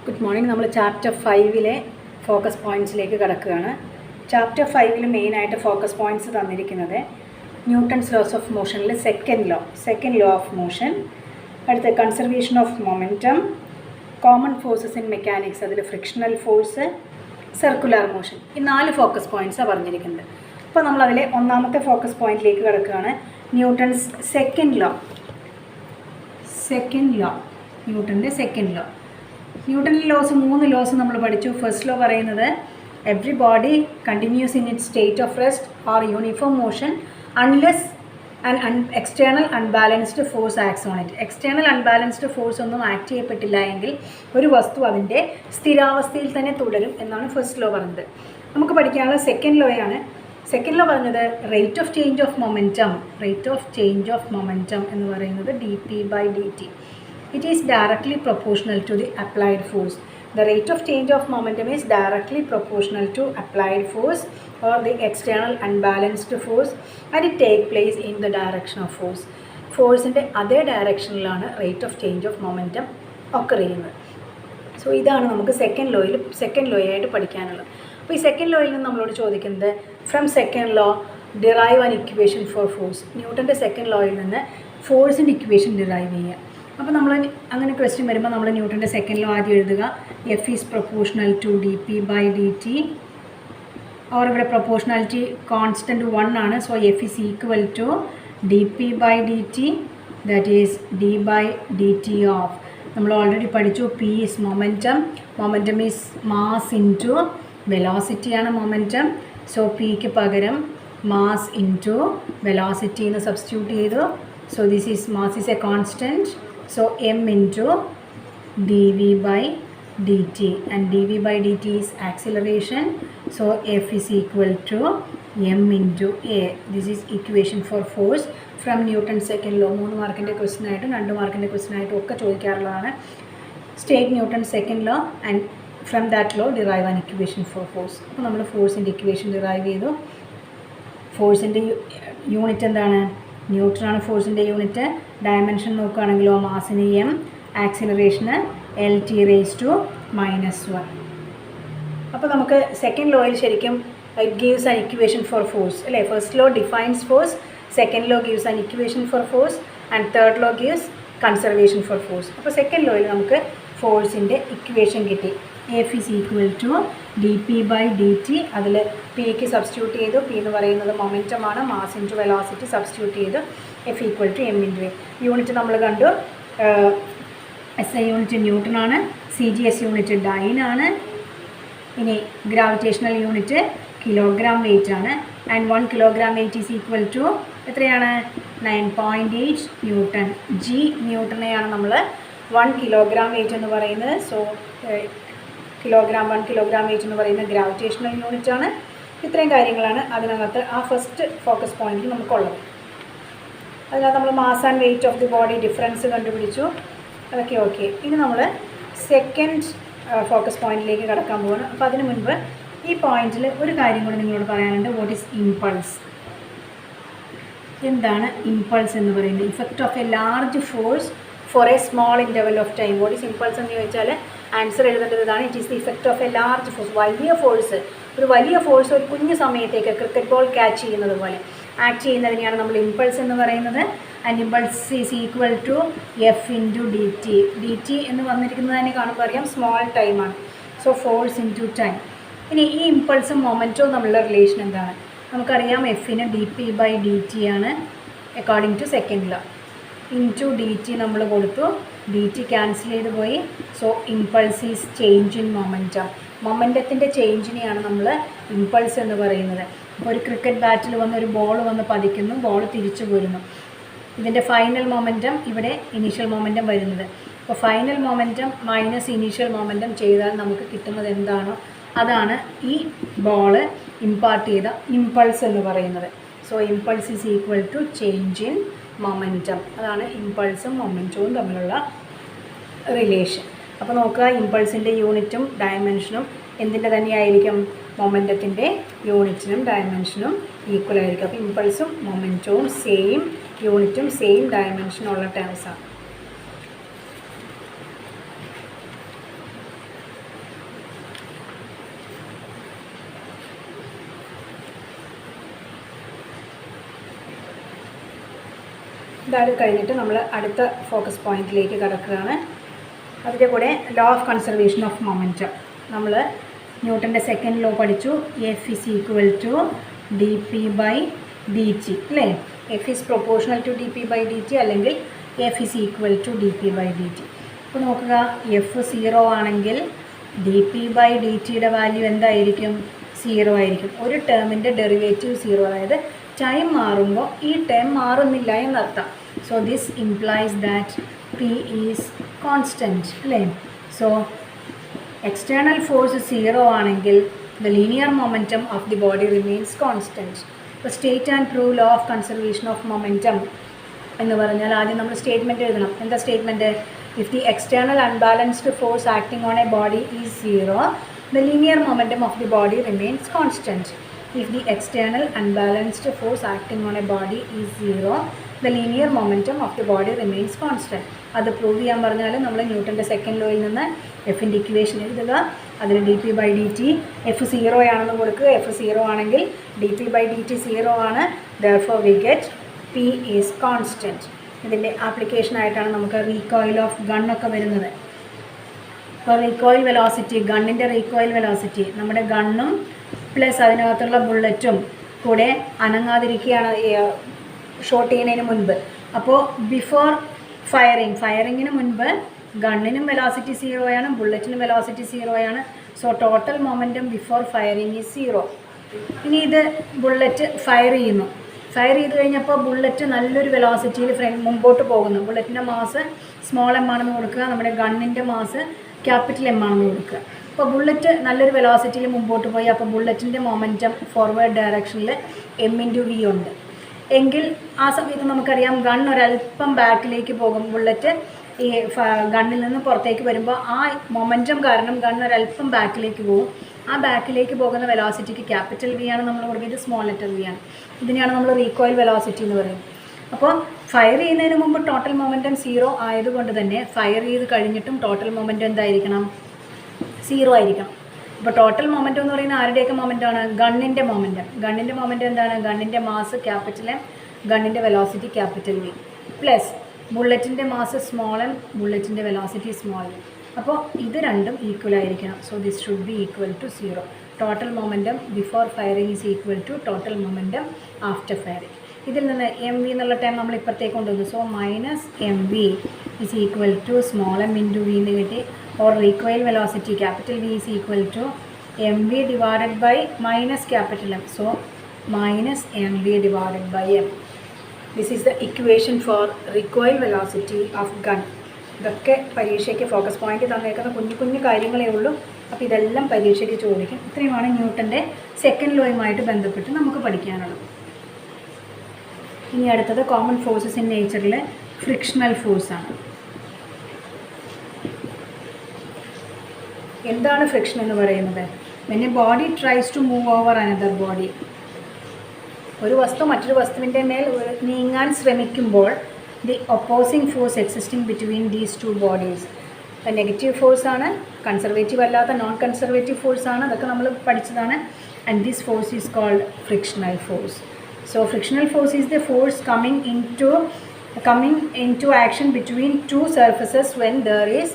Good morning. നമ്മൾ chapter 5 focus പോയിൻറ്റ്സിലേക്ക് കിടക്കുകയാണ്. ചാപ്റ്റർ 5 മെയിനായിട്ട് ഫോക്കസ് പോയിൻറ്റ്സ് തന്നിരിക്കുന്നത് ന്യൂട്ടൺസ് ലോസ് ഓഫ് മോഷനിൽ സെക്കൻഡ് ലോ ഓഫ് മോഷൻ, അടുത്ത conservation of momentum, common forces in mechanics, അതിൽ ഫ്രിക്ഷണൽ ഫോഴ്സ്, സർക്കുലർ മോഷൻ, ഈ 4 ഫോക്കസ് പോയിൻറ്റ്സാണ് പറഞ്ഞിരിക്കുന്നത്. അപ്പോൾ നമ്മളതിലെ ഒന്നാമത്തെ ഫോക്കസ് പോയിൻറ്റിലേക്ക് കിടക്കുകയാണ്. ന്യൂട്ടൺസ് സെക്കൻഡ് ലോ, ന്യൂട്ടൻ്റെ സെക്കൻഡ് ലോ. ന്യൂട്ടൻ്റെ ലോസ് 3 ലോസ് നമ്മൾ പഠിച്ചു. ഫസ്റ്റ് ലോ പറയുന്നത് every body continues in its state of rest or uniform motion unless external unbalanced force acts on it. External unbalanced force ഒന്നും act ചെയ്യപ്പെട്ടില്ല എങ്കിൽ ഒരു വസ്തു അതിൻ്റെ സ്ഥിരാവസ്ഥയിൽ തന്നെ തുടരും എന്നാണ് ഫസ്റ്റ് ലോ പറഞ്ഞത്. നമുക്ക് പഠിക്കാനുള്ള സെക്കൻഡ് ലോയാണ്. സെക്കൻഡ് ലോ പറഞ്ഞത് rate of change of momentum എന്ന് പറയുന്നത് dp/dt. It is directly proportional to the applied force. The rate of change of momentum is directly proportional to applied force or the external unbalanced force, and it take place in the direction of force. ഫോഴ്സിൻ്റെ അതേ ഡയറക്ഷനിലാണ് rate of change of momentum occur ചെയ്യുന്നത്. So ഇതാണ് നമുക്ക് second ലോയായിട്ട് പഠിക്കാനുള്ളത്. അപ്പോൾ ഈ second ലോയിൽ നിന്ന് നമ്മളോട് ചോദിക്കുന്നത് from second law derive an equation for force. ന്യൂട്ടൻ്റെ സെക്കൻഡ് ലോയിൽ നിന്ന് ഫോഴ്സിൻ്റെ ഇക്വേഷൻ ഡിറൈവ് ചെയ്യുക. അപ്പോൾ നമ്മൾ അങ്ങനെ ക്വസ്റ്റ്യൻ വരുമ്പോൾ നമ്മൾ ന്യൂട്ടൻ്റെ സെക്കൻഡ് ലോ ആദ്യം എഴുതുക. F is proportional to dp/dt, or ഇവിടെ പ്രൊപ്പോർഷണാലിറ്റി കോൺസ്റ്റൻറ്റ് 1 ആണ്. So F is equal to dp/dt, that is d/dt of, നമ്മൾ ഓൾറെഡി പഠിച്ചു, P is momentum is mass into വെലോസിറ്റിയാണ് മൊമെൻറ്റം. സോ പിക്ക് പകരം മാസ് ഇൻറ്റു വെലോസിറ്റി എന്ന് സബ്സ്റ്റിറ്റ്യൂട്ട് ചെയ്തു. So this is mass is a constant. So m into dv/dt, and dv/dt is acceleration. So F is equal to m into a. This is equation for force from Newton's second law. 3 മാർക്കിൻ്റെ question ആയിട്ടും 2 മാർക്കിൻ്റെ question ആയിട്ടും ഒക്കെ ചോദിക്കാറുള്ളതാണ്. State Newton's second law and from that law derive an equation for force. അപ്പോൾ നമ്മൾ ഫോഴ്സിൻ്റെ equation derive ചെയ്തു. ഫോഴ്സിൻ്റെ യൂണിറ്റ് എന്താണ്? ന്യൂട്ടനാണ് ഫോഴ്സിൻ്റെ യൂണിറ്റ്. ഡയമെൻഷൻ നോക്കുകയാണെങ്കിലോ മാസിന് m, ആക്സിലറേഷന് Lt⁻⁻1. അപ്പോൾ നമുക്ക് സെക്കൻഡ് ലോയിൽ ശരിക്കും it gives an equation for force അല്ലേ. First law defines force, second law gives an equation for force, and third law gives conservation for force. അപ്പോൾ സെക്കൻഡ് ലോയിൽ നമുക്ക് ഫോഴ്സിൻ്റെ ഇക്വേഷൻ കിട്ടി. F is equal to dp/dt. അതിൽ പിക്ക് substitute ചെയ്തു. P എന്ന് പറയുന്നത് മൊമെൻറ്റമാണ്, മാസ് ഇൻറ്റു വെലോസിറ്റി സബ്സ്റ്റിറ്റ്യൂട്ട് ചെയ്തു. F equal to m into a. Unit നമ്മൾ കണ്ടു. SI യൂണിറ്റ് ന്യൂട്ടനാണ്, CGS യൂണിറ്റ് ഡൈനാണ്. ഇനി ഗ്രാവിറ്റേഷണൽ യൂണിറ്റ് കിലോഗ്രാം വെയിറ്റ് ആണ്. And 1 kilogram weight is equal to എത്രയാണ്? 9.8 ന്യൂട്ടൺ. ന്യൂട്ടനെയാണ് നമ്മൾ 1 കിലോഗ്രാം വെയിറ്റ് എന്ന് പറയുന്നത്. സോ 1 കിലോഗ്രാം വെയിറ്റ് എന്ന് പറയുന്ന ഗ്രാവിറ്റേഷണൽ യൂണിറ്റ് ആണ്. ഇത്രയും കാര്യങ്ങളാണ് അതിനകത്ത് ആ ഫസ്റ്റ് ഫോക്കസ് പോയിന്റിൽ നമുക്കുള്ളത്. അതിനകത്ത് നമ്മൾ mass and wait of the body difference കണ്ടുപിടിച്ചു. അതൊക്കെ ഓക്കെ. ഇനി നമ്മൾ സെക്കൻഡ് ഫോക്കസ് പോയിന്റിലേക്ക് കടക്കാൻ പോവാണ്. അപ്പോൾ അതിന് മുൻപ് ഈ പോയിന്റിൽ ഒരു കാര്യം കൂടി നിങ്ങളോട് പറയാനുണ്ട്. What is impulse? എന്താണ് ഇമ്പൾസ് എന്ന് പറയുന്നത്? Effect of A large force for A small interval of time. What is impulse എന്ന് ചോദിച്ചാൽ ആൻസർ എഴുതേണ്ടത് ഇതാണ്. It is the effect of A large force. ഒരു വലിയ ഫോഴ്സ് ഒരു കുഞ്ഞു സമയത്തേക്ക് ക്രിക്കറ്റ് ബോൾ ക്യാച്ച് ചെയ്യുന്നത് പോലെ ആക്ട് ചെയ്യുന്നതിനെയാണ് നമ്മൾ ഇമ്പൾസ് എന്ന് പറയുന്നത്. And impulse is equal to f into dt എന്ന് വന്നിരിക്കുന്നത് തന്നെ കാണുമ്പോൾ അറിയാം സ്മോൾ ടൈമാണ്. So force into time. ഇനി ഈ ഇമ്പൾസും മൊമെൻറ്റും തമ്മിലുള്ള റിലേഷൻ എന്താണ്? നമുക്കറിയാം എഫിന് dp/dt ആണ് according to second law. Into dt നമ്മൾ കൊടുത്തു, dt ക്യാൻസൽ ചെയ്ത് പോയി. So impulse is change in momentum. മൊമെൻറ്റത്തിൻ്റെ ചേഞ്ചിനെയാണ് നമ്മൾ ഇമ്പൾസ് എന്ന് പറയുന്നത്. ഇപ്പോൾ ഒരു ക്രിക്കറ്റ് ബാറ്റിൽ ഒരു ബോൾ വന്ന് പതിക്കുന്നു, ബോൾ തിരിച്ചു പോരുന്നു. ഇതിൻ്റെ ഫൈനൽ മൊമെൻറ്റം ഇവിടെ ഇനീഷ്യൽ മൊമെൻറ്റം വരുന്നത്. അപ്പോൾ final momentum minus initial momentum ചെയ്താൽ നമുക്ക് കിട്ടുന്നത് എന്താണോ അതാണ് ഈ ബോൾ ഇമ്പാർട്ട് ചെയ്ത ഇമ്പൾസ് എന്ന് പറയുന്നത്. So impulse is equal to change in momentum. അതാണ് ഇമ്പൾസും മൊമെൻറ്റവും തമ്മിലുള്ള റിലേഷൻ. അപ്പോൾ നോക്കുക, ഇമ്പൾസിൻ്റെ യൂണിറ്റും ഡയമെൻഷനും എന്തിൻ്റെ തന്നെയായിരിക്കും? മൊമെൻറ്റത്തിൻ്റെ യൂണിറ്റിനും ഡയമെൻഷനും ഈക്വൽ ആയിരിക്കും. അപ്പോൾ ഇമ്പൾസും മൊമെൻറ്റവും സെയിം യൂണിറ്റും സെയിം ഡയമെൻഷനുള്ള ടേംസാണ്. ഇതായത് കഴിഞ്ഞിട്ട് നമ്മൾ അടുത്ത ഫോക്കസ് പോയിന്റിലേക്ക് കടക്കുകയാണ്. അതിൻ്റെ കൂടെ law of conservation of momentum. നമ്മൾ ന്യൂട്ടൻ്റെ സെക്കൻഡ് ലോ പഠിച്ചു. F is equal to D P by D T അല്ലേ. F is proportional to D P by D T അല്ലെങ്കിൽ F is equal to D P by D T. അപ്പോൾ നോക്കുക, F 0 ആണെങ്കിൽ D P by D ടിയുടെ value എന്തായിരിക്കും? 0 ആയിരിക്കും. ഒരു ടേമിൻ്റെ derivative 0, അതായത് ടൈം മാറുമ്പോൾ ഈ ടേം മാറുന്നില്ല എന്നർത്ഥം. So this implies that P is constant അല്ലേ. സോ എക്സ്റ്റേണൽ ഫോഴ്സ് 0 ആണെങ്കിൽ the linear momentum of the body remains constant. ഇപ്പോൾ state and prove law of conservation of momentum എന്ന് പറഞ്ഞാൽ ആദ്യം നമ്മൾ സ്റ്റേറ്റ്മെൻറ്റ് എഴുതണം. എന്താ statement? If the external unbalanced force acting on a body is 0, the linear momentum of the body remains constant. If the external unbalanced force acting on a body is 0, the linear momentum of the body remains constant. അത് prove ചെയ്യാൻ പറഞ്ഞാൽ നമ്മൾ ന്യൂട്ടൻ്റെ second ലോയിൽ നിന്ന് എഫിൻ്റെ equation എഴുതുക. അതിൽ d P by D t f 0 ആണെന്ന് കൊടുക്കുക. എഫ് 0 ആണെങ്കിൽ D P by D t 0 ആണ്. therefore we get P is constant. ഇതിൻ്റെ ആപ്ലിക്കേഷനായിട്ടാണ് നമുക്ക് റീകോയിൽ ഓഫ് ഗണ്ണൊക്കെ വരുന്നത്. ഇപ്പോൾ റീകോയിൽ വെലോസിറ്റി, ഗണ്ണിൻ്റെ റീകോയിൽ വെലോസിറ്റി, നമ്മുടെ ഗണ്ണും പ്ലസ് അതിനകത്തുള്ള ബുള്ളറ്റും കൂടെ അനങ്ങാതിരിക്കുകയാണ് ഷോട്ട് ചെയ്യുന്നതിന് മുൻപ്. അപ്പോൾ ബിഫോർ ഫയറിങ്ങിന് മുൻപ് ഗണ്ണിനും വെലോസിറ്റി 0 ആണ്, ബുള്ളറ്റിനും വെലോസിറ്റി 0 ആണ്. So total momentum before firing is 0. ഇനി ഇത് ബുള്ളറ്റ് ഫയർ ചെയ്ത് കഴിഞ്ഞപ്പോൾ ബുള്ളറ്റ് നല്ലൊരു വെലോസിറ്റിയിൽ മുമ്പോട്ട് പോകുന്നു. ബുള്ളറ്റിൻ്റെ മാസ് സ്മോൾ എം ആണെന്ന് കൊടുക്കുക, നമ്മുടെ ഗണ്ണിൻ്റെ മാസ് ക്യാപിറ്റൽ എം ആണെന്ന് കൊടുക്കുക. അപ്പോൾ ബുള്ളറ്റ് നല്ലൊരു വെലോസിറ്റിയിൽ മുമ്പോട്ട് പോയി. അപ്പോൾ ബുള്ളറ്റിൻ്റെ മൊമെൻറ്റം ഫോർവേഡ് ഡയറക്ഷനിൽ m×v ഉണ്ട് എങ്കിൽ ആ സമയത്ത് നമുക്കറിയാം ഗൺ ഒരല്പം ബാക്കിലേക്ക് പോകും. ബുള്ളറ്റ് ഈ ഗണ്ണിൽ നിന്ന് പുറത്തേക്ക് വരുമ്പോൾ ആ മൊമെൻറ്റം കാരണം ഗൺ ഒരല്പം ബാക്കിലേക്ക് പോകും. ആ ബാക്കിലേക്ക് പോകുന്ന വെലോസിറ്റിക്ക് ക്യാപിറ്റൽ V ആണ് നമ്മൾ കൊടുക്കുന്നത്, സ്മോൾ ലെറ്റർ v ആണ്. ഇതിനെയാണ് നമ്മൾ റീകോയിൽ വെലോസിറ്റി എന്ന് പറയുന്നത്. അപ്പോൾ ഫയർ ചെയ്യുന്നതിന് മുമ്പ് ടോട്ടൽ മൊമെൻറ്റം 0 ആയതുകൊണ്ട് തന്നെ ഫയർ ചെയ്ത് കഴിഞ്ഞിട്ടും ടോട്ടൽ മൊമെൻറ്റം എന്തായിരിക്കണം? 0 ആയിരിക്കണം. അപ്പോൾ ടോട്ടൽ മൊമെൻറ്റം എന്ന് പറയുന്നത് ആരുടെയൊക്കെ മൊമെൻറ്റമാണ്? ഗണ്ണിൻ്റെ മൊമെൻറ്റം എന്താണ്? ഗണ്ണിൻ്റെ മാസ് ക്യാപിറ്റൽ എം, ഗണ്ണിൻ്റെ വെലോസിറ്റി ക്യാപിറ്റൽ V, പ്ലസ് ബുള്ളറ്റിൻ്റെ മാസ് സ്മോൾ എം, ബുള്ളറ്റിൻ്റെ വെലോസിറ്റി സ്മോൾ എം. അപ്പോൾ ഇത് രണ്ടും ഈക്വൽ ആയിരിക്കണം. So this should be equal to 0. Total momentum before firing is equal to total momentum after firing. ഇതിൽ നിന്ന് M V എന്നുള്ള ടൈം നമ്മൾ ഇപ്പുറത്തേക്ക് കൊണ്ടുവന്നു. So minus M V is equal to small M into V എന്ന് കിട്ടി. Or recoil velocity capital V is equal to m v divided by minus capital M. So minus M v divided by M. This is the equation for recoil velocity of gun. ഇതൊക്കെ പരീക്ഷയ്ക്ക് focus point തന്നേക്കുന്ന കുഞ്ഞു കാര്യങ്ങളേ ഉള്ളൂ. അപ്പോൾ ഇതെല്ലാം പരീക്ഷയ്ക്ക് ചോദിക്കും. ഇത്രയുമാണ് ന്യൂട്ടൻ്റെ second ലോയുമായിട്ട് ബന്ധപ്പെട്ട് നമുക്ക് പഠിക്കാനുള്ളത്. ഇനി അടുത്തത് കോമൺ ഫോഴ്സസ് ഇൻ നേച്ചറിൽ ഫ്രിക്ഷണൽ ഫോഴ്സാണ്. എന്താണ് ഫ്രിക്ഷൻ എന്ന് പറയുന്നത്? when a body tries to move over another body, ഒരു വസ്തു മറ്റൊരു വസ്തുവിൻ്റെ മേൽ നീങ്ങാൻ ശ്രമിക്കുമ്പോൾ the opposing force existing between these two bodies, negative ഫോഴ്സാണ്, കൺസർവേറ്റീവ് അല്ലാത്ത നോൺ കൺസർവേറ്റീവ് ഫോഴ്സാണ്. അതൊക്കെ നമ്മൾ പഠിച്ചതാണ്. And this force is called frictional force. So frictional force is the force coming into action between two surfaces when there is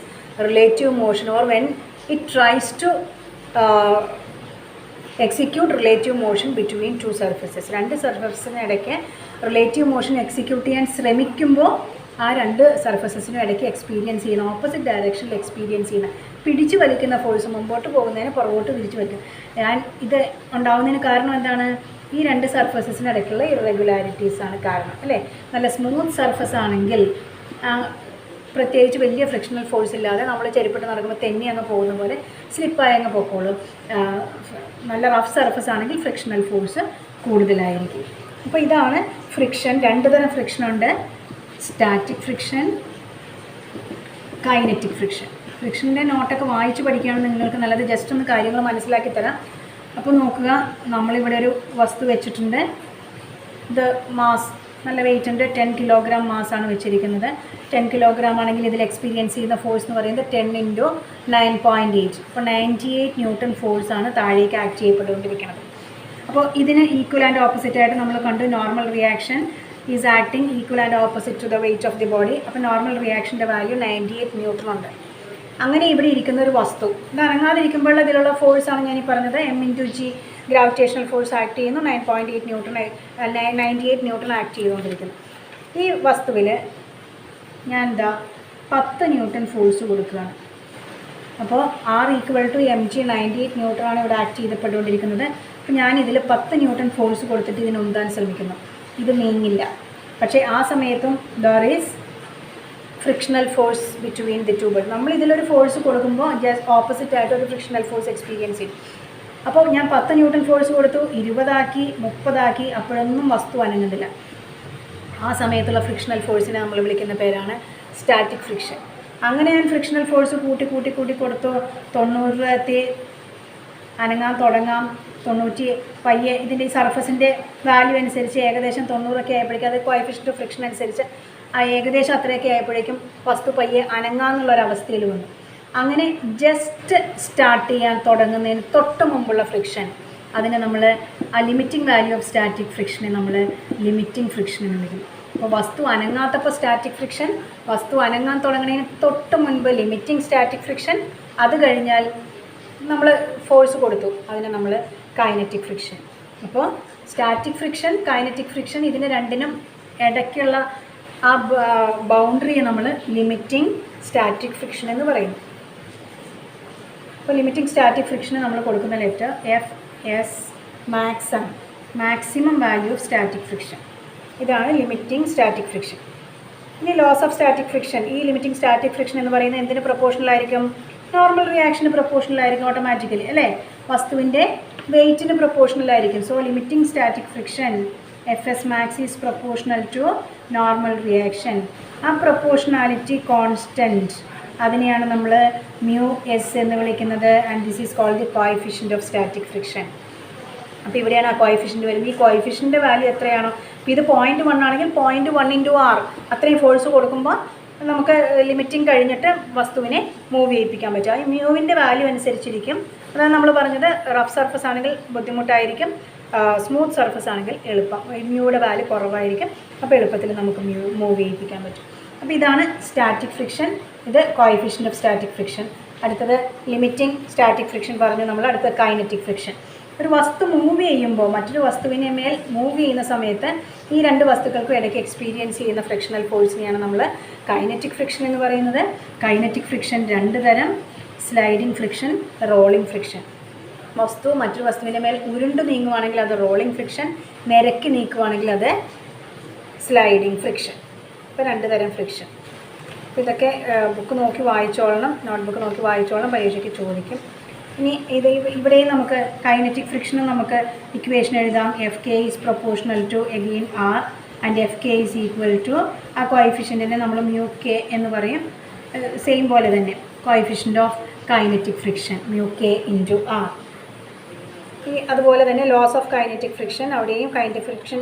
relative motion, or when it tries to execute relative motion between two surfaces. രണ്ട് സർഫസസിന് ഇടയ്ക്ക് relative motion execute ചെയ്യാൻ ശ്രമിക്കുമ്പോൾ ആ രണ്ട് സർഫസസിനും ഇടയ്ക്ക് experience ചെയ്യുന്ന opposite ഡയറക്ഷനിൽ experience ചെയ്യുന്ന പിടിച്ചു വലിക്കുന്ന ഫോഴ്സ് മുമ്പോട്ട് പോകുന്നതിന് പുറകോട്ട് തിരിച്ചു വലിക്കും. ഇത് ഉണ്ടാകുന്നതിന് കാരണം എന്താണ്? ഈ രണ്ട് സർഫസസിനിടയ്ക്കുള്ള ഇറഗുലാരിറ്റീസാണ് കാരണം അല്ലേ. നല്ല സ്മൂത്ത് സർഫസ് ആണെങ്കിൽ പ്രത്യേകിച്ച് വലിയ ഫ്രിക്ഷണൽ ഫോഴ്സ് ഇല്ലാതെ നമ്മൾ ചെരുപ്പിട്ട് നടക്കുമ്പോൾ തെന്നി അങ്ങ് പോകുന്ന പോലെ സ്ലിപ്പായി അങ്ങ് പൊക്കോളും. നല്ല റഫ് സർഫസ് ആണെങ്കിൽ ഫ്രിക്ഷണൽ ഫോഴ്സ് കൂടുതലായിരിക്കും. അപ്പോൾ ഇതാണ് ഫ്രിക്ഷൻ. രണ്ട് തരം ഫ്രിക്ഷൻ ഉണ്ട്: സ്റ്റാറ്റിക് ഫ്രിക്ഷൻ, കൈനറ്റിക് ഫ്രിക്ഷൻ. ഫ്രിക്ഷൻ്റെ നോട്ടൊക്കെ വായിച്ച് പഠിക്കുകയാണെങ്കിൽ നിങ്ങൾക്ക് നല്ലത്. ജസ്റ്റ് ഒന്ന് കാര്യങ്ങൾ മനസ്സിലാക്കി തരാം. അപ്പോൾ നോക്കുക, നമ്മളിവിടെ ഒരു വസ്തു വെച്ചിട്ടുണ്ട്. ഇത് മാസ് നല്ല വെയിറ്റ് ഉണ്ട്, 10 കിലോഗ്രാം മാസാണ് വെച്ചിരിക്കുന്നത്. 10 കിലോഗ്രാം ആണെങ്കിൽ ഇതിൽ എക്സ്പീരിയൻസ് ചെയ്യുന്ന ഫോഴ്സ് എന്ന് പറയുന്നത് 10 × 9.8. അപ്പോൾ 98 ന്യൂട്ടൺ ഫോഴ്സാണ് താഴേക്ക് ആക്ട് ചെയ്യപ്പെട്ടുകൊണ്ടിരിക്കുന്നത്. അപ്പോൾ ഇതിന് ഈക്വൽ ആൻഡ് ഓപ്പോസിറ്റ് ആയിട്ട് നമ്മൾ കണ്ടു normal reaction is acting equal and opposite to the weight of the body. അപ്പോൾ നോർമൽ റിയാക്ഷൻ്റെ വാല്യൂ 98 ന്യൂട്ടൺ ഉണ്ട്. അങ്ങനെ ഇവിടെ ഇരിക്കുന്ന ഒരു വസ്തു ഇത് അനങ്ങാതിരിക്കുമ്പോൾ ഇതിലുള്ള ഫോഴ്സാണ് ഞാൻ ഈ പറഞ്ഞത്. M×G ഗ്രാവിറ്റേഷണൽ ഫോഴ്സ് ആക്ട് ചെയ്യുന്നു. 9.8 ന്യൂട്ടൺ 98 ന്യൂട്ടൺ ആക്ട് ചെയ്തുകൊണ്ടിരിക്കുന്നു. ഈ വസ്തുവിൽ ഞാൻ 10 ന്യൂട്ടൺ ഫോഴ്സ് കൊടുക്കുകയാണ്. അപ്പോൾ R = mg 98 ന്യൂട്ടണാണ് ഇവിടെ ആക്ട് ചെയ്തപ്പെട്ടുകൊണ്ടിരിക്കുന്നത്. അപ്പോൾ ഞാൻ ഇതിൽ 10 ന്യൂട്ടൺ ഫോഴ്സ് കൊടുത്തിട്ട് ഇതിനെ ഉന്താൻ ശ്രമിക്കുന്നു. ഇത് നീങ്ങില്ല. പക്ഷേ ആ സമയത്തും there is frictional force between the two body. നമ്മൾ ഇതിലൊരു ഫോഴ്സ് കൊടുക്കുമ്പോൾ ജസ്റ്റ് ഓപ്പോസിറ്റ് ആയിട്ട് ഒരു ഫ്രിക്ഷണൽ ഫോഴ്സ് എക്സ്പീരിയൻസ് ചെയ്യും. അപ്പോൾ ഞാൻ 10 ന്യൂട്ടൺ ഫോഴ്സ് കൊടുത്തു, 20 ആക്കി, 30 ആക്കി, അപ്പോഴൊന്നും വസ്തു അനങ്ങുന്നില്ല. ആ സമയത്തുള്ള ഫ്രിക്ഷണൽ ഫോഴ്സിനെ നമ്മൾ വിളിക്കുന്ന പേരാണ് സ്റ്റാറ്റിക് ഫ്രിക്ഷൻ. അങ്ങനെ ഞാൻ ഫ്രിക്ഷണൽ ഫോഴ്സ് കൂട്ടി കൊടുത്തു. 90 അനങ്ങാൻ തുടങ്ങാം. 90 പയ്യെ ഇതിൻ്റെ ഈ സർഫസിൻ്റെ വാല്യൂ അനുസരിച്ച് ഏകദേശം 90 ആയപ്പോഴേക്കും അത് കോഎഫിഷ്യൻ്റ് ഓഫ് ഫ്രിക്ഷൻ അനുസരിച്ച് ഏകദേശം അത്രയൊക്കെ ആയപ്പോഴേക്കും വസ്തു പയ്യെ അനങ്ങാന്നുള്ളൊരവസ്ഥയിൽ വന്നു. അങ്ങനെ ജസ്റ്റ് സ്റ്റാർട്ട് ചെയ്യാൻ തുടങ്ങുന്നതിന് തൊട്ട് മുമ്പുള്ള ഫ്രിക്ഷൻ, അതിനെ നമ്മൾ ആ ലിമിറ്റിംഗ് വാല്യൂ ഓഫ് സ്റ്റാറ്റിക് ഫ്രിക്ഷനെ നമ്മൾ ലിമിറ്റിംഗ് ഫ്രിക്ഷൻ എന്ന് വിളിക്കും. അപ്പോൾ വസ്തു അനങ്ങാത്തപ്പോൾ സ്റ്റാറ്റിക് ഫ്രിക്ഷൻ, വസ്തു അനങ്ങാൻ തുടങ്ങുന്നതിന് തൊട്ട് മുൻപ് ലിമിറ്റിംഗ് സ്റ്റാറ്റിക് ഫ്രിക്ഷൻ, അത് കഴിഞ്ഞാൽ നമ്മൾ ഫോഴ്സ് കൊടുത്തു, അതിനെ നമ്മൾ കൈനറ്റിക് ഫ്രിക്ഷൻ. അപ്പോൾ സ്റ്റാറ്റിക് ഫ്രിക്ഷൻ, കൈനറ്റിക് ഫ്രിക്ഷൻ, ഇതിന് രണ്ടിനും ഇടയ്ക്കുള്ള ആ ബൗണ്ടറിയെ നമ്മൾ ലിമിറ്റിംഗ് സ്റ്റാറ്റിക് ഫ്രിക്ഷൻ എന്ന് പറയുന്നു. അപ്പോൾ ലിമിറ്റിംഗ് സ്റ്റാറ്റിക് ഫ്രിക്ഷന് നമ്മൾ കൊടുക്കുന്ന letter FS maximum value of static friction. ഇതാണ് ലിമിറ്റിംഗ് സ്റ്റാറ്റിക് ഫ്രിക്ഷൻ. ഇനി ലോസ് ഓഫ് സ്റ്റാറ്റിക് ഫ്രിക്ഷൻ. ഈ ലിമിറ്റിംഗ് സ്റ്റാറ്റിക് ഫ്രിക്ഷൻ എന്ന് പറയുന്നത് എന്തിന് പ്രൊപ്പോർഷണലായിരിക്കും? നോർമൽ റിയാക്ഷന് പ്രൊപ്പോർഷണലായിരിക്കും ഓട്ടോമാറ്റിക്കലി, അല്ലേ? വസ്തുവിൻ്റെ വെയ്റ്റിന് പ്രൊപ്പോർഷണലായിരിക്കും. So limiting static friction FS max is proportional to normal reaction. ആ പ്രൊപ്പോർഷണാലിറ്റി കോൺസ്റ്റൻറ്റ് അതിനെയാണ് നമ്മൾ μs എന്ന് വിളിക്കുന്നത്. And this is called the coefficient of static friction. അപ്പോൾ ഇവിടെയാണ് ആ കോഎഫിഷ്യൻ്റ് വരുന്നത്. ഈ കോഎഫിഷ്യൻ്റെ വാല്യൂ എത്രയാണോ, ഇപ്പോൾ ഇത് 0.1 ആണെങ്കിൽ 0.1 × R അത്രയും ഫോഴ്സ് കൊടുക്കുമ്പോൾ നമുക്ക് ലിമിറ്റിംഗ് കഴിഞ്ഞിട്ട് വസ്തുവിനെ മൂവ് ചെയ്യിപ്പിക്കാൻ പറ്റും. ഈ മ്യൂവിൻ്റെ വാല്യൂ അനുസരിച്ചിരിക്കും. അതാണ് നമ്മൾ പറഞ്ഞത്, റഫ് സർഫസ് ആണെങ്കിൽ ബുദ്ധിമുട്ടായിരിക്കും, സ്മൂത്ത് സർഫസ് ആണെങ്കിൽ എളുപ്പം. മ്യൂയുടെ വാല്യൂ കുറവായിരിക്കും, അപ്പോൾ എളുപ്പത്തിൽ നമുക്ക് മൂവ് ചെയ്യിപ്പിക്കാൻ പറ്റും. അപ്പോൾ ഇതാണ് സ്റ്റാറ്റിക് ഫ്രിക്ഷൻ, ഇത് കോഎഫിഷ്യൻ്റ് ഓഫ് സ്റ്റാറ്റിക് ഫ്രിക്ഷൻ. അടുത്തത് ലിമിറ്റിംഗ് സ്റ്റാറ്റിക് ഫ്രിക്ഷൻ പറഞ്ഞു നമ്മൾ. അടുത്തത് കൈനറ്റിക് ഫ്രിക്ഷൻ. ഒരു വസ്തു മൂവ് ചെയ്യുമ്പോൾ മറ്റൊരു വസ്തുവിനെ മേൽ മൂവ് ചെയ്യുന്ന സമയത്ത് ഈ രണ്ട് വസ്തുക്കൾക്കും ഇടയ്ക്ക് എക്സ്പീരിയൻസ് ചെയ്യുന്ന ഫ്രിക്ഷണൽ ഫോഴ്സിനെയാണ് നമ്മൾ കൈനറ്റിക് ഫ്രിക്ഷൻ എന്ന് പറയുന്നത്. കൈനറ്റിക് ഫ്രിക്ഷൻ രണ്ട് തരം: സ്ലൈഡിംഗ് ഫ്രിക്ഷൻ, റോളിംഗ് ഫ്രിക്ഷൻ. വസ്തു മറ്റൊരു വസ്തുവിൻ്റെ മേൽ ഉരുണ്ട് നീങ്ങുവാണെങ്കിൽ അത് റോളിംഗ് ഫ്രിക്ഷൻ, നിരക്കി നീക്കുവാണെങ്കിൽ അത് സ്ലൈഡിംഗ് ഫ്രിക്ഷൻ. ഇപ്പോൾ രണ്ട് തരം ഫ്രിക്ഷൻ. അപ്പോൾ ഇതൊക്കെ ബുക്ക് നോക്കി വായിച്ചോളണം, നോട്ട്ബുക്ക് നോക്കി വായിച്ചോളണം, പരീക്ഷയ്ക്ക് ചോദിക്കും. ഇനി ഇവിടെയും നമുക്ക് കൈനറ്റിക് ഫ്രിക്ഷനും നമുക്ക് ഇക്വേഷൻ എഴുതാം. FK is proportional to again R and FK is equal to ആ കോഎഫിഷ്യൻറ്റിനെ നമ്മൾ μk എന്ന് പറയും. സെയിം പോലെ തന്നെ coefficient of kinetic friction μk × R. അതുപോലെ തന്നെ ലോസ് ഓഫ് കൈനറ്റിക് ഫ്രിക്ഷൻ, അവിടെയും kinetic friction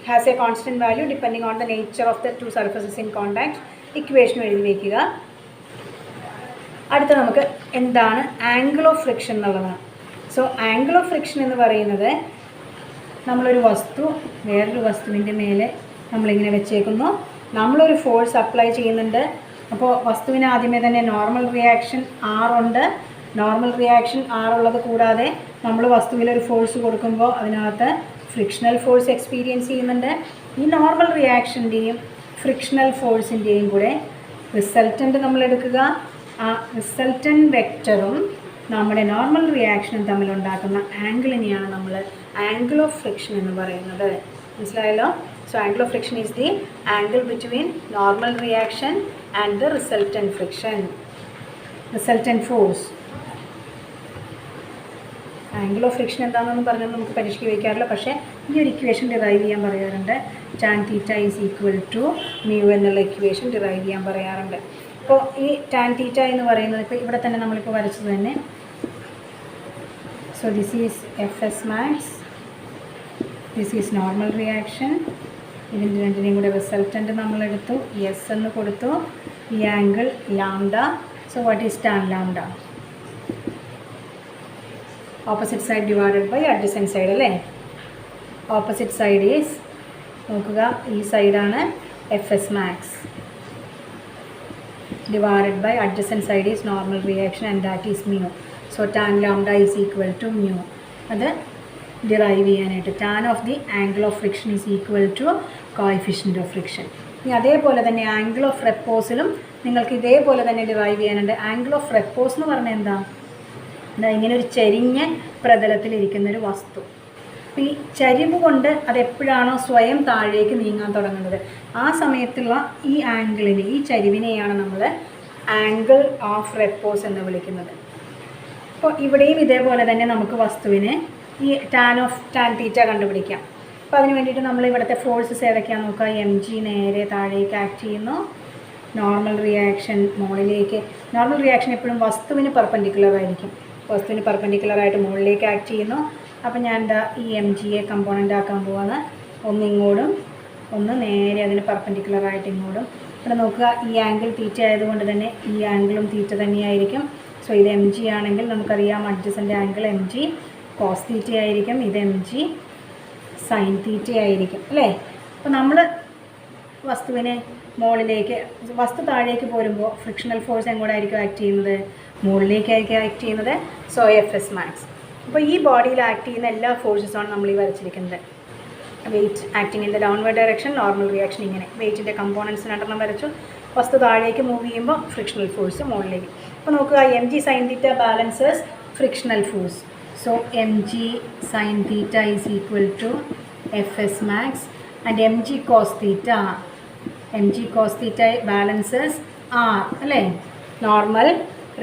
has a constant value depending on the nature of the two surfaces in contact. Equation എഴുതി വയ്ക്കുക. അടുത്ത നമുക്ക് എന്താണ് ആംഗിൾ ഓഫ് ഫ്രിക്ഷൻ എന്നുള്ളതാണ്. സോ ആംഗിൾ ഓഫ് ഫ്രിക്ഷൻ എന്ന് പറയുന്നത്, നമ്മളൊരു വസ്തു വേറൊരു വസ്തുവിൻ്റെ മേലെ നമ്മളിങ്ങനെ വെച്ചേക്കുന്നു, നമ്മളൊരു ഫോഴ്സ് അപ്ലൈ ചെയ്യുന്നുണ്ട്. അപ്പോൾ വസ്തുവിന് ആദ്യമേ തന്നെ നോർമൽ റിയാക്ഷൻ R ഉണ്ട്. നോർമൽ റിയാക്ഷൻ R ഉള്ളത് കൂടാതെ നമ്മൾ വസ്തുവിലൊരു ഫോഴ്സ് കൊടുക്കുമ്പോൾ അതിനകത്ത് ഫ്രിക്ഷണൽ ഫോഴ്സ് എക്സ്പീരിയൻസ് ചെയ്യുന്നുണ്ട്. ഈ നോർമൽ റിയാക്ഷൻ്റെയും ഫ്രിക്ഷണൽ ഫോഴ്സിൻ്റെയും കൂടെ റിസൾട്ടൻ്റ് നമ്മൾ എടുക്കുക. ആ റിസൾട്ടൻ്റ് വെക്റ്ററും നമ്മുടെ നോർമൽ റിയാക്ഷനും തമ്മിലുണ്ടാക്കുന്ന ആംഗിളിനെയാണ് നമ്മൾ ആംഗിൾ ഓഫ് ഫ്രിക്ഷൻ എന്ന് പറയുന്നത്. മനസ്സിലായല്ലോ? So angle of friction is the angle between normal reaction and the resultant friction, resultant force. Angle of friction എന്താണെന്ന് പറഞ്ഞാൽ നമുക്ക് പരീക്ഷയ്ക്ക് വയ്ക്കാറില്ല, പക്ഷേ ഈ ഒരു ഇക്വേഷൻ ഡിറൈവ് ചെയ്യാൻ പറയാറുണ്ട്. tan θ ഈസ് ഈക്വൽ ടു μ എന്നുള്ള ഇക്വേഷൻ ഡിറൈവ് ചെയ്യാൻ പറയാറുണ്ട്. അപ്പോൾ ഈ tan θ എന്ന് പറയുന്നത് ഇപ്പോൾ ഇവിടെ തന്നെ നമ്മളിപ്പോൾ വരച്ചത് തന്നെ. So this is FS max, this is normal reaction. ഇതിൻ്റെ രണ്ടിനെയും കൂടെ റിസൾട്ടൻ്റ് നമ്മളെടുത്തു, എസ് എന്ന് കൊടുത്തു. ഈ angle lambda. So what is tan lambda? Opposite side divided by adjacent side, അല്ലേ? ഓപ്പോസിറ്റ് സൈഡ് ഈസ് നോക്കുക, ഈ സൈഡാണ് f max divided by adjacent side is normal reaction and that is mu. So tan lambda is equal to mu. അത് derive ചെയ്യാനായിട്ട് tan of the angle of friction is equal to coefficient of friction. ഇനി അതേപോലെ തന്നെ angle of റെപ്പോസിലും നിങ്ങൾക്ക് ഇതേപോലെ തന്നെ derive ചെയ്യാനുണ്ട്. Angle of റെപ്പോസ് എന്ന് പറഞ്ഞാൽ എന്താ? ഇങ്ങനെ ഒരു ചെരിഞ്ഞ പ്രതലത്തിലിരിക്കുന്നൊരു വസ്തു. അപ്പോൾ ഈ ചരിവ് കൊണ്ട് അതെപ്പോഴാണോ സ്വയം താഴേക്ക് നീങ്ങാൻ തുടങ്ങുന്നത്, ആ സമയത്തുള്ള ഈ ആംഗിളിനെ, ഈ ചരിവിനെയാണ് നമ്മൾ ആംഗിൾ ഓഫ് റെപ്പോസ് എന്ന് വിളിക്കുന്നത്. അപ്പോൾ ഇവിടെയും ഇതേപോലെ തന്നെ നമുക്ക് വസ്തുവിനെ ഈ ടാൻ തീറ്റ കണ്ടുപിടിക്കാം. അപ്പോൾ അതിന് വേണ്ടിയിട്ട് നമ്മൾ ഇവിടുത്തെ ഫോഴ്സസ് ഏതൊക്കെയാണെന്ന് നോക്കുക. എം ജി നേരെ താഴേക്ക് ആക്ട് ചെയ്യുന്നു. നോർമൽ റിയാക്ഷൻ മുകളിലേക്ക്. നോർമൽ റിയാക്ഷൻ എപ്പോഴും വസ്തുവിന് പെർപെൻഡിക്കുലർ ആയിരിക്കും. വസ്തുവിന് പെർപെൻഡിക്കുലറായിട്ട് മുകളിലേക്ക് ആക്ട് ചെയ്യുന്നു. അപ്പോൾ ഞാൻ എന്താ ഈ എം ജിയെ കമ്പോണൻ്റ് ആക്കാൻ പോവാണ്. ഒന്ന് ഇങ്ങോട്ടും ഒന്ന് നേരെ അതിന് പെർപെൻഡിക്കുലറായിട്ട് ഇങ്ങോട്ടും. ഇവിടെ നോക്കുക, ഈ ആംഗിൾ തീറ്റ ആയതുകൊണ്ട് തന്നെ ഈ ആംഗിളും തീറ്റ തന്നെയായിരിക്കും. സോ ഇത് എം ജി ആണെങ്കിൽ നമുക്കറിയാം adjacent angle m g cos theta ആയിരിക്കും. ഇത് എം ജി സൈൻ തീറ്റ ആയിരിക്കും അല്ലേ. അപ്പോൾ നമ്മൾ വസ്തുവിനെ മുകളിലേക്ക്, വസ്തു താഴേക്ക് പോരുമ്പോൾ ഫ്രിക്ഷണൽ ഫോഴ്സ് എങ്ങോട്ടായിരിക്കും ആക്ട് ചെയ്യുന്നത്? മുകളിലേക്കായിരിക്കും ആക്ട് ചെയ്യുന്നത്. So F max. അപ്പോൾ ഈ ബോഡിയിൽ ആക്ട് ചെയ്യുന്ന എല്ലാ ഫോഴ്സസാണ് നമ്മൾ ഈ വരച്ചിരിക്കുന്നത്. Weight acting in the downward direction, normal reaction, ഇങ്ങനെ വെയിറ്റിൻ്റെ കമ്പോണൻസ് രണ്ടെണ്ണം വരച്ചു. വസ്തു താഴേക്ക് മൂവ് ചെയ്യുമ്പോൾ ഫ്രിക്ഷണൽ ഫോഴ്സ് മുകളിലേക്ക്. അപ്പോൾ നോക്കുക, m g sin theta balances frictional force. So m g sin theta is equal to f s max and m g cos theta, m g cos theta balances r അല്ലേ, normal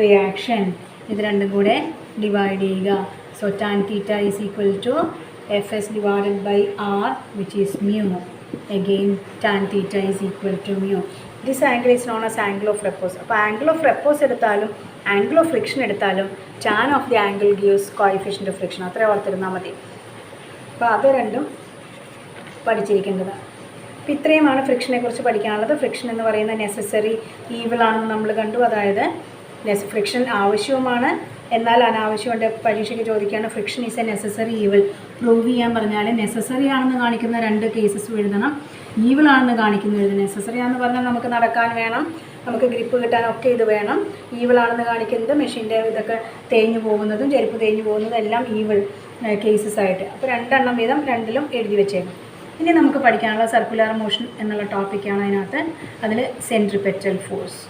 reaction. ഇത് രണ്ടും കൂടെ divide ചെയ്യുക. So tan theta is equal to Fs divided by R, which is mu. Again tan theta is equal to mu. This angle is known as angle of repose. അപ്പോൾ angle of repose എടുത്താലും angle of friction എടുത്താലും tan of the angle gives coefficient of friction. അത്ര ഓർത്തിരുന്നാൽ മതി. അപ്പോൾ അത് രണ്ടും പഠിച്ചിരിക്കേണ്ടത്. അപ്പോൾ ഇത്രയുമാണ് ഫ്രിക്ഷനെ കുറിച്ച് പഠിക്കാനുള്ളത്. ഫ്രിക്ഷൻ എന്ന് പറയുന്ന നെസസറി ഈവിൾ ആണെന്ന് നമ്മൾ കണ്ടു. അതായത് ഫ്രിക്ഷൻ ആവശ്യവുമാണ്, എന്നാൽ അനാവശ്യമുണ്ട്. പരീക്ഷയ്ക്ക് ചോദിക്കുകയാണ് friction is A necessary evil. Prove ചെയ്യാൻ പറഞ്ഞാൽ നെസസറി ആണെന്ന് കാണിക്കുന്ന 2 കേസസ് എഴുതണം, ഈവിൾ ആണെന്ന് കാണിക്കുന്ന എഴുതണം. നെസസറി ആണെന്ന് പറഞ്ഞാൽ നമുക്ക് നടക്കാൻ വേണം, നമുക്ക് ഗ്രിപ്പ് കിട്ടാനൊക്കെ ഇത് വേണം. ഈവിൾ ആണെന്ന് കാണിക്കുന്നത് മെഷീൻ്റെ ഇതൊക്കെ തേഞ്ഞു പോകുന്നതും ചെരുപ്പ് തേഞ്ഞു പോകുന്നതും എല്ലാം ഈവിൾ കേസസ് ആയിട്ട്. അപ്പോൾ 2 എണ്ണം വീതം 2ലും എഴുതി വെച്ചേക്കും. ഇനി നമുക്ക് പഠിക്കാനുള്ള സർക്കുലർ മോഷൻ എന്നുള്ള ടോപ്പിക്കാണ് അതിനകത്ത്. അതിൽ സെൻട്രിപെറ്റൽ ഫോഴ്സ്.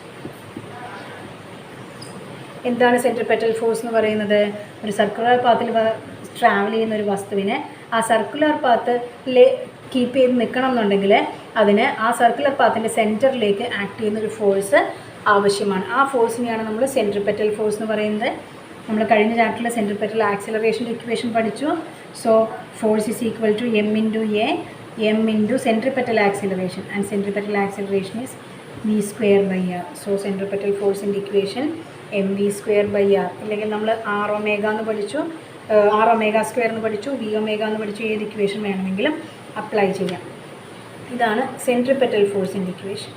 എന്താണ് സെൻട്രിപെറ്റൽ ഫോഴ്സ് എന്ന് പറയുന്നത്? ഒരു സർക്കുലർ പാത്തിൽ ട്രാവൽ ചെയ്യുന്ന ഒരു വസ്തുവിനെ ആ സർക്കുലർ പാത്തിൽ കീപ്പ് ചെയ്ത് നിൽക്കണം എന്നുണ്ടെങ്കിൽ അതിന് ആ സർക്കുലർ പാത്തിൻ്റെ സെൻറ്ററിലേക്ക് ആക്ട് ചെയ്യുന്നൊരു ഫോഴ്സ് ആവശ്യമാണ്. ആ ഫോഴ്സിനെയാണ് നമ്മൾ സെൻട്രിപെറ്റൽ ഫോഴ്സ് എന്ന് പറയുന്നത്. നമ്മൾ കഴിഞ്ഞ ചാപ്റ്ററിൽ സെൻട്രിപെറ്റൽ ആക്സിലറേഷൻ്റെ ഇക്വേഷൻ പഠിച്ചു. So force is equal to M into A, M into centripetal acceleration, and centripetal acceleration is V square by R. So centripetal ഫോഴ്സിൻ്റെ equation M V square by R. ഇല്ലെങ്കിൽ നമ്മൾ ആർ ഒമേഗ എന്ന് പഠിച്ചു, R omega square എന്ന് പഠിച്ചു, V omega എന്ന് പഠിച്ചു. ഏത് ഇക്വേഷൻ വേണമെങ്കിലും അപ്ലൈ ചെയ്യാം. ഇതാണ് സെൻട്രിപെറ്റൽ ഫോഴ്സിൻ്റെ ഇക്വേഷൻ.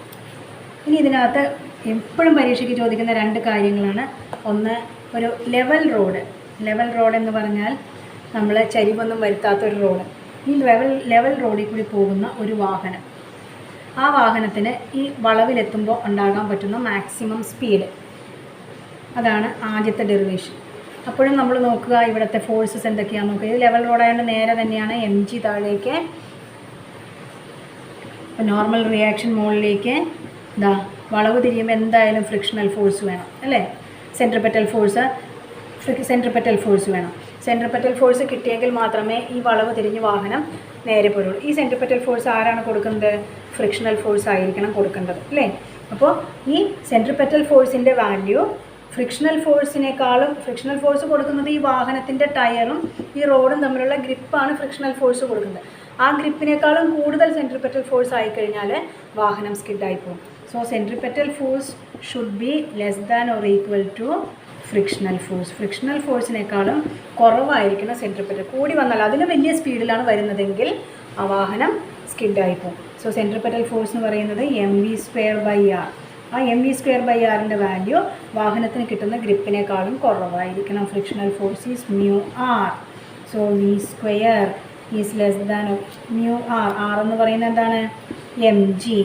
ഇനി ഇതിനകത്ത് എപ്പോഴും പരീക്ഷയ്ക്ക് ചോദിക്കുന്ന 2 കാര്യങ്ങളാണ്. ഒന്ന്, ഒരു ലെവൽ റോഡ്. ലെവൽ റോഡ് എന്ന് പറഞ്ഞാൽ നമ്മൾ ചരിവൊന്നും വരുത്താത്തൊരു റോഡ്. ഈ ലെവൽ റോഡിൽ കൂടി പോകുന്ന ഒരു വാഹനം, ആ വാഹനത്തിന് ഈ വളവിലെത്തുമ്പോൾ ഉണ്ടാകാൻ പറ്റുന്ന മാക്സിമം സ്പീഡ്, അതാണ് ആദ്യത്തെ ഡെറിവേഷൻ. അപ്പോഴും നമ്മൾ നോക്കുക ഇവിടുത്തെ ഫോഴ്സസ് എന്തൊക്കെയാണെന്ന് നോക്കുക. ഇത് ലെവൽ റോഡായതുകൊണ്ട് നേരെ തന്നെയാണ് എം ജി താഴേക്ക്, നോർമൽ റിയാക്ഷൻ മുകളിലേക്ക്. ഇതാ വളവ് തിരിയുമ്പോൾ എന്തായാലും ഫ്രിക്ഷണൽ ഫോഴ്സ് വേണം അല്ലേ. സെൻട്രിപെറ്റൽ ഫോഴ്സ് വേണം. സെൻട്രിപെറ്റൽ ഫോഴ്സ് കിട്ടിയെങ്കിൽ മാത്രമേ ഈ വളവ് തിരിഞ്ഞ് വാഹനം നേരെ പോരുള്ളൂ. ഈ സെൻട്രിപെറ്റൽ ഫോഴ്സ് ആരാണ് കൊടുക്കുന്നത്? ഫ്രിക്ഷണൽ ഫോഴ്സ് ആയിരിക്കണം കൊടുക്കേണ്ടത് അല്ലേ. അപ്പോൾ ഈ സെൻട്രിപെറ്റൽ ഫോഴ്സിൻ്റെ വാല്യൂ ഫ്രിക്ഷണൽ ഫോഴ്സ് കൊടുക്കുന്നത് ഈ വാഹനത്തിൻ്റെ ടയറും ഈ റോഡും തമ്മിലുള്ള ഗ്രിപ്പാണ് ഫ്രിക്ഷണൽ ഫോഴ്സ് കൊടുക്കുന്നത്. ആ ഗ്രിപ്പിനേക്കാളും കൂടുതൽ സെൻട്രിപെറ്റൽ ഫോഴ്സ് ആയിക്കഴിഞ്ഞാൽ വാഹനം സ്കിഡായി പോകും. So centripetal force should be less than or equal to frictional force. Frictional ഫോഴ്സിനേക്കാളും കുറവായിരിക്കണം സെൻട്രിപെറ്റൽ. കൂടി വന്നാൽ അതിന് വലിയ സ്പീഡിലാണ് വരുന്നതെങ്കിൽ ആ വാഹനം സ്കിഡായി പോകും. സോ സെൻട്രിപെറ്റൽ ഫോഴ്സ് എന്ന് പറയുന്നത് m V square by r. ആ എം വി സ്ക്വയർ ബൈ ആറിൻ്റെ വാല്യൂ വാഹനത്തിന് കിട്ടുന്ന ഗ്രിപ്പിനേക്കാളും കുറവായിരിക്കണം. Frictional force is mu r. So v square is less than mu r. R എന്ന് പറയുന്നത് എന്താണ്? M g.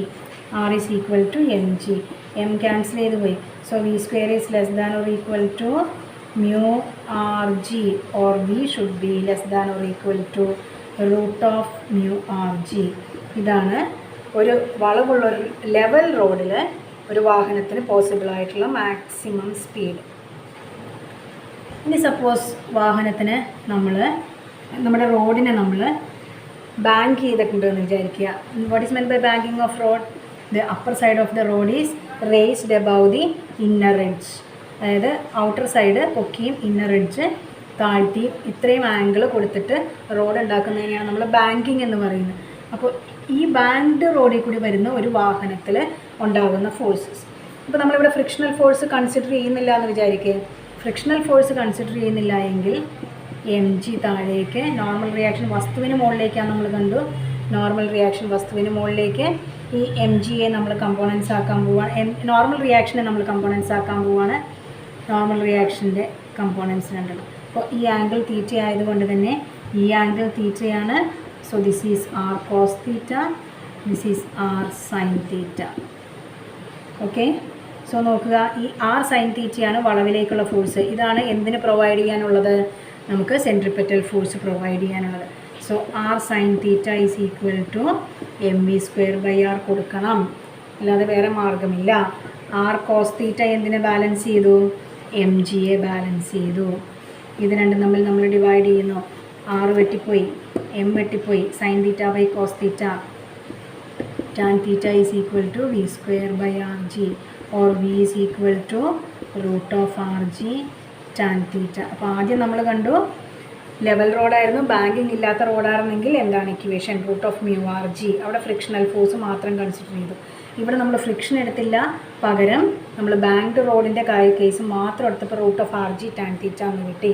R is equal to m g. M cancel ചെയ്ത് പോയി. So v square is less than or equal to mu R G, or v should be less than or equal to root of mu R G. ഇതാണ് ഒരു വളവുള്ളൊരു level റോഡിൽ ഒരു വാഹനത്തിന് പോസിബിളായിട്ടുള്ള maximum speed. ഇനി സപ്പോസ് വാഹനത്തിന് നമ്മുടെ റോഡിനെ നമ്മൾ ബാങ്ക് ചെയ്തിട്ടുണ്ടെന്ന് വിചാരിക്കുക. What is meant by banking of road? The upper side of the road is raised above the inner edge. അതായത് ഔട്ടർ സൈഡ് പൊക്കിയും ഇന്നർ എഡ്ജ് താഴ്ത്തിയും ഇത്രയും ആംഗിൾ കൊടുത്തിട്ട് റോഡ് ഉണ്ടാക്കുന്നതിനെയാണ് നമ്മൾ ബാങ്കിങ് എന്ന് പറയുന്നത്. അപ്പോൾ ഈ ബാങ്ക്ഡ് റോഡിൽ കൂടി വരുന്ന ഒരു വാഹനത്തിൽ ഉണ്ടാകുന്ന ഫോഴ്സസ്. ഇപ്പോൾ നമ്മളിവിടെ ഫ്രിക്ഷണൽ ഫോഴ്സ് കൺസിഡർ ചെയ്യുന്നില്ല എന്ന് വിചാരിക്കുക. ഫ്രിക്ഷണൽ ഫോഴ്സ് കൺസിഡർ ചെയ്യുന്നില്ല എങ്കിൽ എം ജി താഴേക്ക്, നോർമൽ റിയാക്ഷൻ വസ്തുവിന് മുകളിലേക്കാണ് നമ്മൾ കണ്ടു. നോർമൽ റിയാക്ഷൻ വസ്തുവിന് മുകളിലേക്ക് ഈ എം ജിയെ നമ്മൾ കമ്പോണൻസ് ആക്കാൻ പോവുകയാണ്. നോർമൽ റിയാക്ഷനെ നമ്മൾ കമ്പോണൻസ് ആക്കാൻ പോവുകയാണ്. നോർമൽ റിയാക്ഷൻ്റെ കമ്പോണൻസ് രണ്ടെണ്ണം. അപ്പോൾ ഈ ആംഗിൾ തീറ്റ ആയതുകൊണ്ട് തന്നെ ഈ ആംഗിൾ തീറ്റയാണ്. So this is r cos theta, this is r sign theta. Okay, so നോക്കുക, ഈ ആർ സൈൻ തീറ്റയാണ് വളവിലേക്കുള്ള ഫോഴ്സ്. ഇതാണ് എന്തിന് പ്രൊവൈഡ് ചെയ്യാനുള്ളത്? നമുക്ക് സെൻട്രിപെറ്റൽ ഫോഴ്സ് പ്രൊവൈഡ് ചെയ്യാനുള്ളത്. So R sign theta is equal to m V square by r കൊടുക്കണം, അല്ലാതെ വേറെ മാർഗമില്ല. ആർ കോസ് തീറ്റ എന്തിനെ ബാലൻസ് ചെയ്തു? എം ജിയെ ബാലൻസ് ചെയ്തു. ഇത് രണ്ടും തമ്മിൽ നമ്മൾ ഡിവൈഡ് ചെയ്യുന്നു. ആർ വെട്ടിപ്പോയി, എം വെട്ടിപ്പോയി. Sine theta by cos theta, tan theta is equal to V square by R G, or V is equal to root of R G tan theta. അപ്പോൾ ആദ്യം നമ്മൾ കണ്ടു ലെവൽ റോഡായിരുന്നു, ബാങ്കിങ് ഇല്ലാത്ത റോഡായിരുന്നെങ്കിൽ എന്താണ് equation? Root of mu R g. അവിടെ frictional force മാത്രം consider ചെയ്തു. ഇവിടെ നമ്മൾ ഫ്രിക്ഷൻ എടുത്തില്ല, പകരം നമ്മൾ ബാങ്ക്ഡ് റോഡിൻ്റെ കേസ് മാത്രം എടുത്തപ്പോൾ root of R G tan theta എന്ന് കിട്ടി.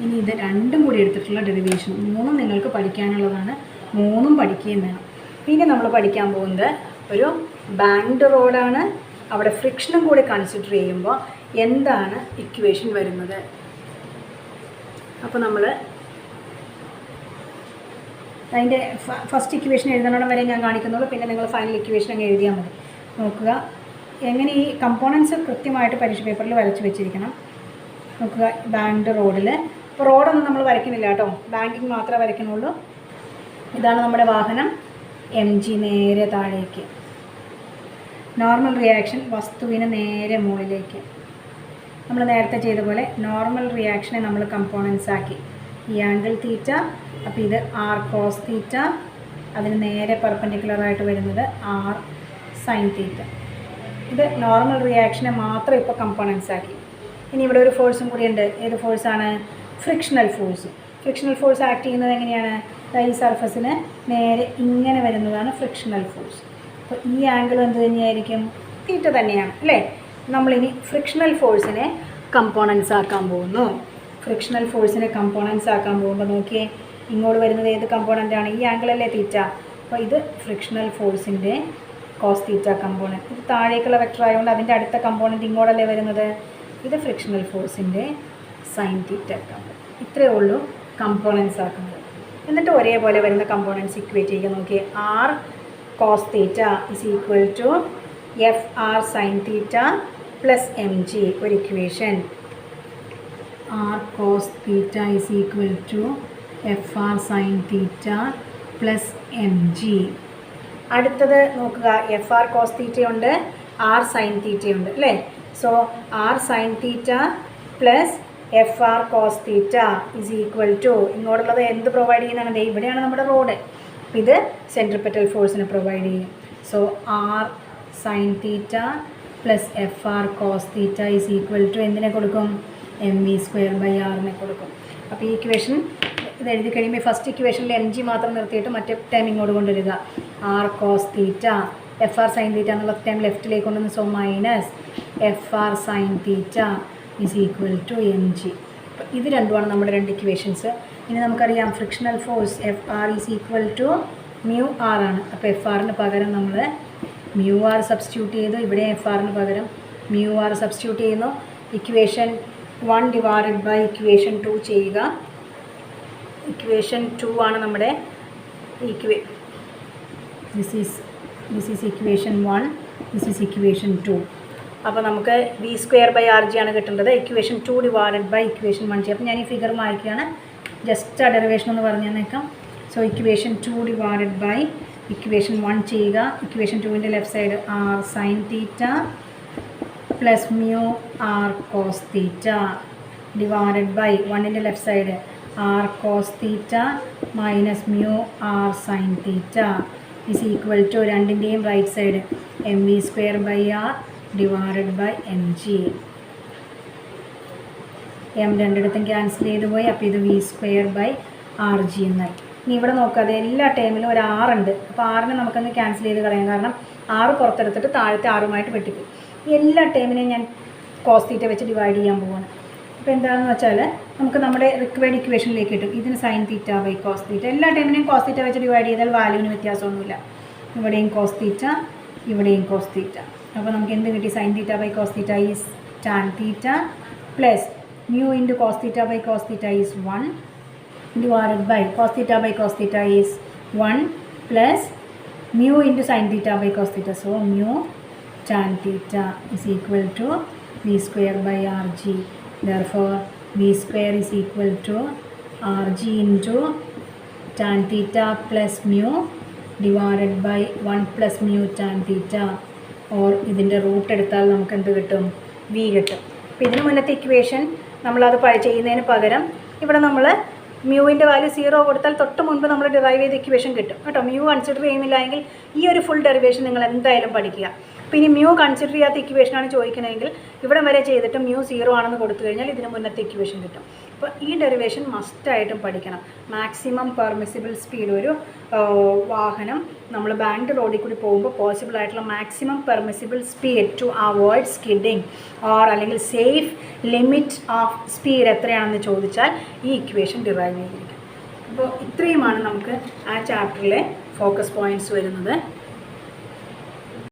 ഇനി ഇത് രണ്ടും കൂടി എടുത്തിട്ടുള്ള ഡെറിവേഷൻ, മൂന്നും നിങ്ങൾക്ക് പഠിക്കാനുള്ളതാണ്, മൂന്നും പഠിക്കുകയും വേണം. പിന്നെ നമ്മൾ പഠിക്കാൻ പോകുന്നത് ഒരു ബാങ്ക്ഡ് റോഡാണ്. അവിടെ ഫ്രിക്ഷനും കൂടി കൺസിഡർ ചെയ്യുമ്പോൾ എന്താണ് ഇക്വേഷൻ വരുന്നത്? അപ്പോൾ നമ്മൾ അതിൻ്റെ ഫസ്റ്റ് ഇക്വേഷൻ എഴുതണം വരെ ഞാൻ കാണിക്കുന്നുള്ളൂ. പിന്നെ നിങ്ങൾ ഫൈനൽ ഇക്വേഷൻ അങ്ങ് എഴുതിയാൽ മതി. നോക്കുക, എങ്ങനെ ഈ കമ്പോണൻസ് കൃത്യമായിട്ട് പരീക്ഷ പേപ്പറിൽ വരച്ച് വെച്ചിരിക്കണം. നോക്കുക, ബാങ്ക്ഡ് റോഡിൽ, ഇപ്പോൾ റോഡൊന്നും നമ്മൾ വരയ്ക്കുന്നില്ല കേട്ടോ, ബാങ്കിങ് മാത്രമേ വരയ്ക്കുന്നുള്ളൂ. ഇതാണ് നമ്മുടെ വാഹനം, എം ജി നേരെ താഴേക്ക്. നോർമൽ റിയാക്ഷൻ വസ്തുവിന് നേരെ മുകളിലേക്ക്. നമ്മൾ നേരത്തെ ചെയ്ത പോലെ നോർമൽ റിയാക്ഷനെ നമ്മൾ കമ്പോണൻസ് ആക്കി. ഈ ആംഗിൾ തീറ്റ, അപ്പോൾ ഇത് ആർ കോസ് തീറ്റ, അതിന് നേരെ പെർപെൻഡിക്കുലറായിട്ട് വരുന്നത് ആർ സൈൻ തീറ്റ. ഇത് നോർമൽ റിയാക്ഷനെ മാത്രം ഇപ്പോൾ കമ്പോണൻസ് ആക്കി. ഇനി ഇവിടെ ഒരു ഫോഴ്സും കൂടി ഉണ്ട്. ഏത് ഫോഴ്സാണ്? Frictional force. Frictional force act ചെയ്യുന്നത് എങ്ങനെയാണ്? ഈ സർഫസിന് നേരെ ഇങ്ങനെ വരുന്നതാണ് ഫ്രിക്ഷണൽ ഫോഴ്സ്. അപ്പോൾ ഈ ആംഗിൾ എന്ത് തന്നെയായിരിക്കും? തീറ്റ തന്നെയാണ് അല്ലേ? നമ്മളിനി ഫ്രിക്ഷണൽ ഫോഴ്സിനെ കമ്പോണൻസ് ആക്കാൻ പോകുന്നു. ഫ്രിക്ഷണൽ ഫോഴ്സിനെ കമ്പോണൻസ് ആക്കാൻ പോകുമ്പോൾ നോക്കിയേ, ഇങ്ങോട്ട് വരുന്നത് ഏത് കമ്പോണൻ്റാണ്? ഈ ആംഗിളല്ലേ തീറ്റ. അപ്പോൾ ഇത് ഫ്രിക്ഷണൽ ഫോഴ്സിൻ്റെ കോസ് തീറ്റ കമ്പോണൻറ്റ്. ഇത് താഴേക്കുള്ള വെക്ടർ ആയതുകൊണ്ട് അതിൻ്റെ അടുത്ത കമ്പോണൻറ്റ് ഇങ്ങോട്ടല്ലേ വരുന്നത്. ഇത് ഫ്രിക്ഷണൽ ഫോഴ്സിൻ്റെ സൈൻ തീറ്റ കമ്പോണൻറ്റ്. ഇത്രയേ ഉള്ളൂ കമ്പോണൻസ് ആക്കുന്നത്. എന്നിട്ട് ഒരേപോലെ വരുന്ന കമ്പോണൻസ് ഇക്വേറ്റ് ചെയ്യുക. നോക്കിയേ, R cos theta is equal to F R sign theta plus M G. ഒരു equation, R cos theta is equal to F R sign theta plus M G. അടുത്തത് നോക്കുക, എഫ് ആർ കോസ് തീറ്റയുണ്ട്, R sine തീറ്റയുണ്ട് അല്ലേ. So R sign theta plus F R cos theta is equal to, ഇങ്ങോട്ടുള്ളത് എന്ത് provide ചെയ്യുന്നതാണ്? ഇവിടെയാണ് നമ്മുടെ റോഡ്. ഇത് സെൻട്രിപെറ്റൽ ഫോഴ്സിന് പ്രൊവൈഡ് ചെയ്യും. So R sign theta plus F R cos theta is equal to എന്തിനെ കൊടുക്കും? എം വി സ്ക്വയർ ബൈ ആറിനെ കൊടുക്കും. അപ്പോൾ ഈ ഇക്വേഷൻ ഇത് എഴുതി കഴിയുമ്പോൾ ഫസ്റ്റ് ഇക്വേഷനിൽ എം ജി മാത്രം നിർത്തിയിട്ട് മറ്റേ ടൈം ഇങ്ങോട്ട് കൊണ്ടുവരിക. R cos theta, f R sign theta എന്നുള്ള ടൈം ലെഫ്റ്റിലേക്ക് കൊണ്ടുവന്ന്, so minus f R sign theta is equal to m g. അപ്പോൾ ഇത് രണ്ടുമാണ് നമ്മുടെ രണ്ട് ഇക്വേഷൻസ്. ഇനി നമുക്കറിയാം frictional force f r is equal to mu r ആണ്. അപ്പോൾ എഫ് ആറിന് പകരം നമ്മൾ മ്യൂ ആർ സബ്സ്റ്റിറ്റ്യൂട്ട് ചെയ്തു. ഇവിടെ എഫ് ആറിന് പകരം മ്യൂ ആർ സബ്സ്റ്റിറ്റ്യൂട്ട് ചെയ്യുന്നു. ഇക്വേഷൻ 1 ഡിവൈഡഡ് ബൈ ഇക്വേഷൻ 2 ചെയ്യുക. ഇക്വേഷൻ 2 ആണ് നമ്മുടെ this is equation 1, this is equation 2. അപ്പോൾ നമുക്ക് v²/rg ആണ് കിട്ടേണ്ടത്. ഇക്വേഷൻ 2 ഡിവൈഡഡ് ബൈ ഇക്വേഷൻ 1 ചെയ്യും. അപ്പോൾ ഞാൻ ഈ ഫിഗർ വായിക്കുകയാണ്, ജസ്റ്റ് ആ ഡെറിവേഷൻ ഒന്ന് പറഞ്ഞു തന്നേക്കാം. So equation 2 divided by equation 1 ചെയ്യുക. ഇക്വേഷൻ 2ൻ്റെ left side r sin θ plus mu r cos θ divided by 1ൻ്റെ left side r cos θ minus mu r sin θ is equal to 2ൻ്റെയും right side mv²/r divided by mg. m രണ്ടിടത്തും cancel ചെയ്ത് പോയി. അപ്പോൾ ഇത് v²/rg എന്നായി. ഇനി ഇവിടെ നോക്കാതെ എല്ലാ ടൈമിലും ഒരു r ഉണ്ട്. അപ്പോൾ r-നെ നമുക്കൊന്ന് ക്യാൻസൽ ചെയ്ത് കളയാം, കാരണം r പുറത്തെടുത്തിട്ട് താഴത്തെ r-ഉമായിട്ട് വെട്ടിപ്പോയി. എല്ലാ ടൈമിനെയും ഞാൻ cos θ വെച്ച് ഡിവൈഡ് ചെയ്യാൻ പോവുകയാണ്. അപ്പോൾ എന്താണെന്ന് വെച്ചാൽ നമുക്ക് നമ്മുടെ റിക്വയർഡ് ഇക്വേഷനിലേക്ക് കിട്ടും. ഇതിന് sin θ cos θ, എല്ലാ ടൈമിനെയും cos θ വെച്ച് ഡിവൈഡ് ചെയ്താൽ വാല്യൂവിന് വ്യത്യാസമൊന്നുമില്ല. ഇവിടെയും cos θ, ഇവിടെയും cos θ. അപ്പോൾ നമുക്ക് എന്ത് കിട്ടി? sin θ cos θ is tan θ plus mu into cos θ cos θ is 1 divided by cos θ cos θ is 1 plus mu into sin θ cos θ. So mu tan θ is equal to v²/rg. Therefore v² is equal to rg into tan θ plus mu divided by 1 plus mu tan θ. or ഇതിൻ്റെ root എടുത്താൽ നമുക്ക് എന്ത് കിട്ടും? v കിട്ടും. അപ്പോൾ ഇതിന് മുന്നത്തെ equation നമ്മളത് ചെയ്യുന്നതിന് പകരം ഇവിടെ നമ്മൾ മ്യൂവിൻ്റെ വാല്യൂ 0 കൊടുത്താൽ തൊട്ട് മുൻപ് നമ്മൾ ഡിറൈവ് ചെയ്ത ഇക്വേഷൻ കിട്ടും കേട്ടോ. മ്യൂ കൺസിഡർ ചെയ്യുന്നില്ല എങ്കിൽ ഈ ഒരു ഫുൾ ഡെറിവേഷൻ നിങ്ങൾ എന്തായാലും പഠിക്കുക. അപ്പോൾ ഇനി മ്യൂ കൺസിഡർ ചെയ്യാത്ത ഇക്വേഷനാണ് ചോദിക്കണമെങ്കിൽ ഇവിടെ വരെ ചെയ്തിട്ട് മ്യൂ 0 ആണെന്ന് കൊടുത്തു കഴിഞ്ഞാൽ ഇതിന് മുന്നത്തെ ഇക്വേഷൻ കിട്ടും. അപ്പോൾ ഈ ഡെറിവേഷൻ മസ്റ്റായിട്ടും പഠിക്കണം. മാക്സിമം പെർമിസിബിൾ സ്പീഡ്, ഒരു വാഹനം നമ്മൾ ബാങ്ക് റോഡിൽ കൂടി പോകുമ്പോൾ പോസിബിൾ ആയിട്ടുള്ള maximum permissible speed to avoid skidding or അല്ലെങ്കിൽ സേഫ് ലിമിറ്റ് ഓഫ് സ്പീഡ് എത്രയാണെന്ന് ചോദിച്ചാൽ ഈ ഇക്വേഷൻ ഡിറൈവ് ചെയ്തിരിക്കും. അപ്പോൾ ഇത്രയുമാണ് നമുക്ക് ആ ചാപ്റ്ററിലെ ഫോക്കസ് പോയിൻറ്റ്സ് വരുന്നത്.